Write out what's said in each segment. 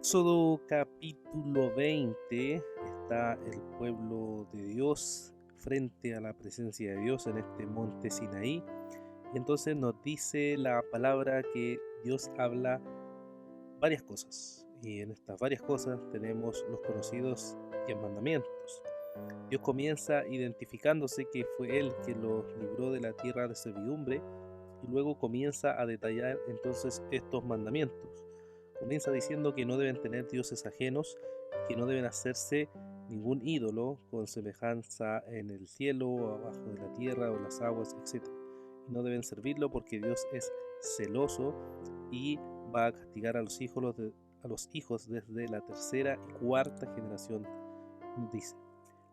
Éxodo capítulo 20 está el pueblo de Dios frente a la presencia de Dios en este monte Sinaí. Y entonces nos dice la palabra que Dios habla varias cosas. Y en estas varias cosas tenemos los conocidos 10 mandamientos. Dios comienza identificándose que fue Él quien los libró de la tierra de servidumbre y luego comienza a detallar entonces estos mandamientos. Comienza diciendo que no deben tener dioses ajenos, que no deben hacerse ningún ídolo con semejanza en el cielo, o abajo de la tierra, o en las aguas, etc. Y no deben servirlo porque Dios es celoso y va a castigar a los hijos desde la tercera y cuarta generación, dice.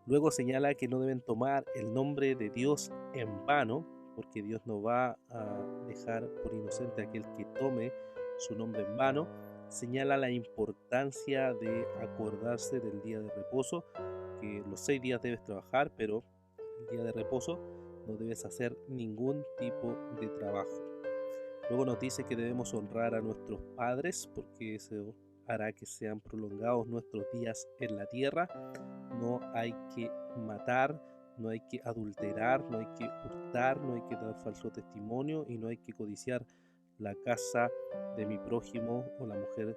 Luego señala que no deben tomar el nombre de Dios en vano, porque Dios no va a dejar por inocente a aquel que tome su nombre en vano. Señala la importancia de acordarse del día de reposo, que los 6 días debes trabajar, pero el día de reposo no debes hacer ningún tipo de trabajo. Luego nos dice que debemos honrar a nuestros padres, porque eso hará que sean prolongados nuestros días en la tierra. No hay que matar, no hay que adulterar, no hay que hurtar, no hay que dar falso testimonio y no hay que codiciar la casa de mi prójimo o la mujer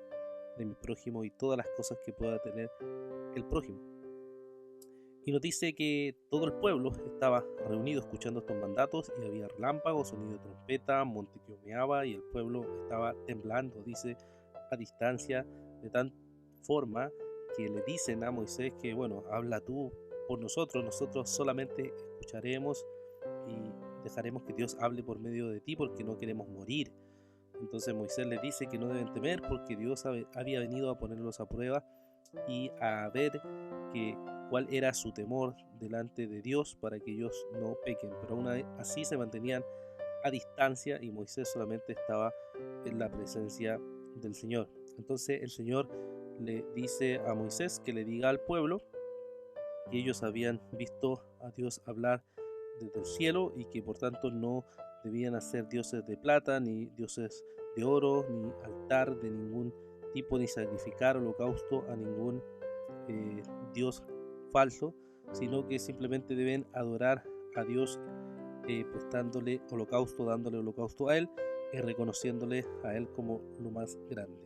de mi prójimo y todas las cosas que pueda tener el prójimo. Y nos dice que todo el pueblo estaba reunido escuchando estos mandatos y había relámpagos, sonido de trompeta, monte que humeaba y el pueblo estaba temblando, dice, a distancia, de tal forma que le dicen a Moisés que, bueno, habla tú por nosotros solamente escucharemos y dejaremos que Dios hable por medio de ti porque no queremos morir. Entonces Moisés les dice que no deben temer porque Dios había venido a ponerlos a prueba y a ver que cuál era su temor delante de Dios para que ellos no pequen. Pero aún así se mantenían a distancia y Moisés solamente estaba en la presencia del Señor. Entonces el Señor le dice a Moisés que le diga al pueblo que ellos habían visto a Dios hablar desde el cielo y que por tanto no debían hacer dioses de plata, ni dioses de oro, ni altar de ningún tipo, ni sacrificar holocausto a ningún eh, dios falso, sino que simplemente deben adorar a Dios prestándole holocausto, dándole holocausto a Él y reconociéndole a Él como lo más grande.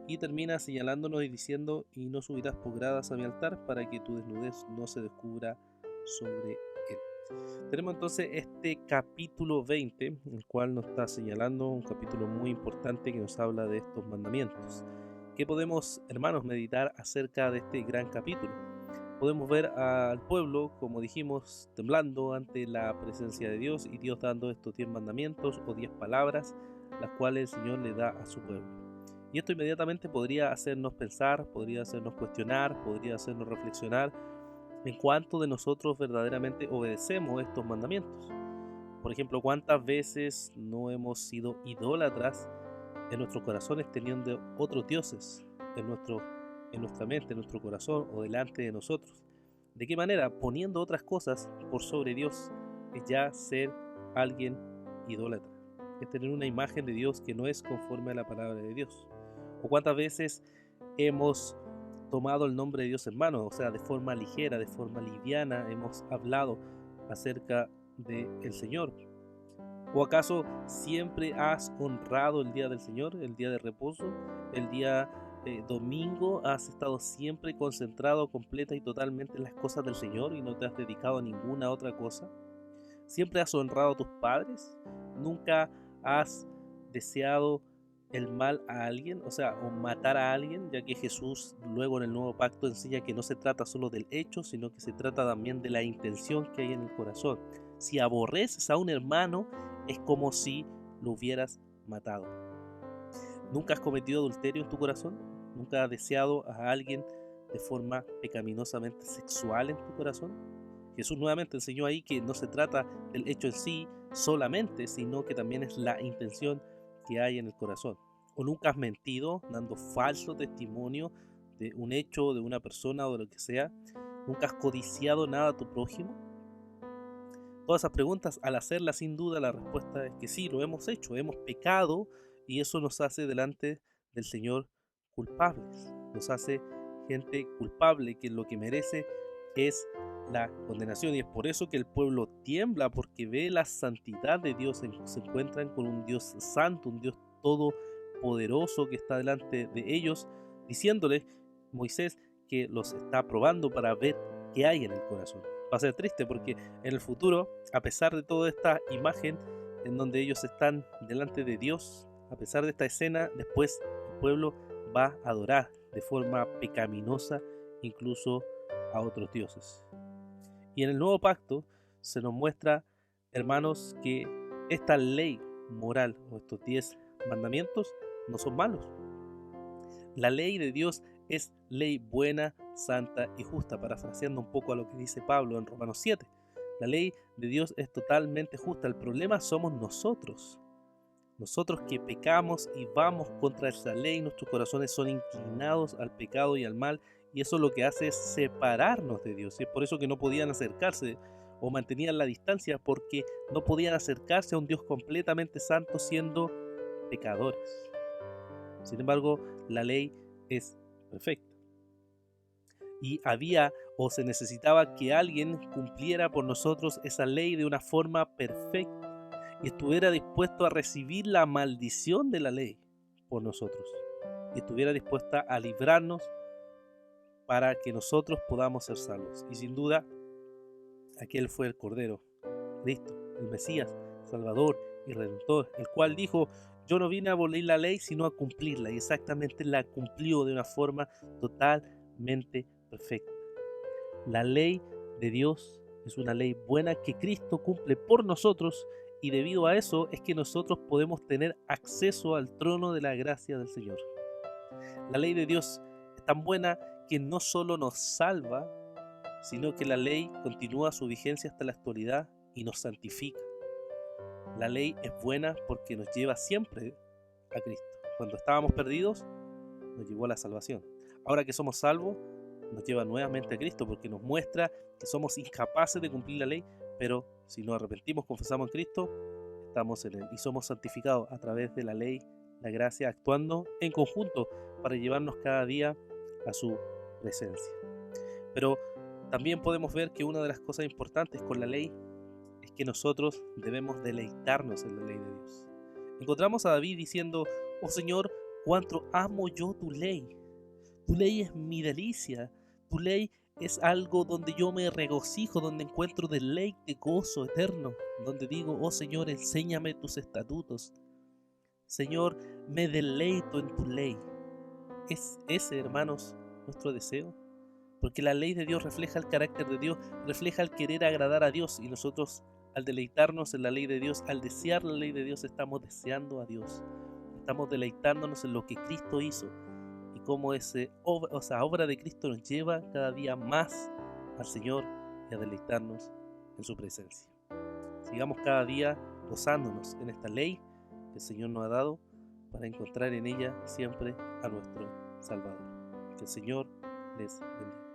Y termina señalándonos y diciendo, y no subirás por gradas a mi altar para que tu desnudez no se descubra sobre él. Tenemos entonces este capítulo 20, el cual nos está señalando un capítulo muy importante que nos habla de estos mandamientos. ¿Qué podemos, hermanos, meditar acerca de este gran capítulo? Podemos ver al pueblo, como dijimos, temblando ante la presencia de Dios y Dios dando estos 10 mandamientos o 10 palabras, las cuales el Señor le da a su pueblo. Y esto inmediatamente podría hacernos pensar, podría hacernos cuestionar, podría hacernos reflexionar en cuánto de nosotros verdaderamente obedecemos estos mandamientos. Por ejemplo, cuántas veces no hemos sido idólatras en nuestros corazones teniendo otros dioses en nuestra mente, en nuestro corazón o delante de nosotros. ¿De qué manera? Poniendo otras cosas por sobre Dios es ya ser alguien idólatra. Es tener una imagen de Dios que no es conforme a la palabra de Dios. ¿O cuántas veces hemos tomado el nombre de Dios en vano? O sea, de forma ligera, de forma liviana, hemos hablado acerca del Señor. ¿O acaso siempre has honrado el día del Señor, el día de reposo, el día domingo? ¿Has estado siempre concentrado completa y totalmente en las cosas del Señor y no te has dedicado a ninguna otra cosa? ¿Siempre has honrado a tus padres? ¿Nunca has deseado el mal a alguien, o sea, o matar a alguien, ya que Jesús luego en el nuevo pacto enseña que no se trata solo del hecho, sino que se trata también de la intención que hay en el corazón? Si aborreces a un hermano, es como si lo hubieras matado. ¿Nunca has cometido adulterio en tu corazón? ¿Nunca has deseado a alguien de forma pecaminosamente sexual en tu corazón? Jesús nuevamente enseñó ahí que no se trata del hecho en sí solamente, sino que también es la intención que hay en el corazón. ¿O nunca has mentido dando falso testimonio de un hecho, de una persona o de lo que sea? ¿Nunca has codiciado nada a tu prójimo? Todas esas preguntas, al hacerlas, sin duda la respuesta es que sí, lo hemos hecho, hemos pecado y eso nos hace delante del Señor culpables, nos hace gente culpable que lo que merece es la condenación. Y es por eso que el pueblo tiembla, porque ve la santidad de Dios, se encuentran con un Dios santo, un Dios todopoderoso que está delante de ellos, diciéndole Moisés que los está probando para ver qué hay en el corazón. Va a ser triste porque en el futuro, a pesar de toda esta imagen en donde ellos están delante de Dios, a pesar de esta escena, después el pueblo va a adorar de forma pecaminosa incluso a otros dioses. Y en el nuevo pacto se nos muestra, hermanos, que esta ley moral o estos 10 mandamientos no son malos. La ley de Dios es ley buena, santa y justa, parafraseando un poco a lo que dice Pablo en Romanos 7. La ley de Dios es totalmente justa. El problema somos nosotros. Nosotros que pecamos y vamos contra esa ley, nuestros corazones son inclinados al pecado y al mal, y eso lo que hace es separarnos de Dios. Y es por eso que no podían acercarse o mantenían la distancia, porque no podían acercarse a un Dios completamente santo siendo pecadores. Sin embargo, la ley es perfecta. Y había o se necesitaba que alguien cumpliera por nosotros esa ley de una forma perfecta y estuviera dispuesto a recibir la maldición de la ley por nosotros y estuviera dispuesta a librarnos para que nosotros podamos ser salvos. Y sin duda, aquel fue el Cordero, Cristo, el Mesías, Salvador y Redentor, el cual dijo: yo no vine a abolir la ley, sino a cumplirla, y exactamente la cumplió de una forma totalmente perfecta. La ley de Dios es una ley buena que Cristo cumple por nosotros, y debido a eso es que nosotros podemos tener acceso al trono de la gracia del Señor. La ley de Dios es tan buena que no solo nos salva, sino que la ley continúa su vigencia hasta la actualidad y nos santifica. La ley es buena porque nos lleva siempre a Cristo. Cuando estábamos perdidos, nos llevó a la salvación. Ahora que somos salvos, nos lleva nuevamente a Cristo, porque nos muestra que somos incapaces de cumplir la ley, pero si nos arrepentimos, confesamos en Cristo, estamos en Él y somos santificados a través de la ley, la gracia, actuando en conjunto para llevarnos cada día a su presencia. Pero también podemos ver que una de las cosas importantes con la ley es que nosotros debemos deleitarnos en la ley de Dios. Encontramos a David diciendo: oh Señor, cuánto amo yo tu ley. Tu ley es mi delicia. Tu ley es algo donde yo me regocijo, donde encuentro deleite, gozo eterno, donde digo: oh Señor, enséñame tus estatutos. Señor, me deleito en tu ley. ¿Es ese, hermanos, nuestro deseo? Porque la ley de Dios refleja el carácter de Dios, refleja el querer agradar a Dios, y nosotros, al deleitarnos en la ley de Dios, al desear la ley de Dios, estamos deseando a Dios. Estamos deleitándonos en lo que Cristo hizo y cómo esa obra de Cristo nos lleva cada día más al Señor y a deleitarnos en su presencia. Sigamos cada día gozándonos en esta ley que el Señor nos ha dado para encontrar en ella siempre a nuestro Salvador. Que el Señor les bendiga.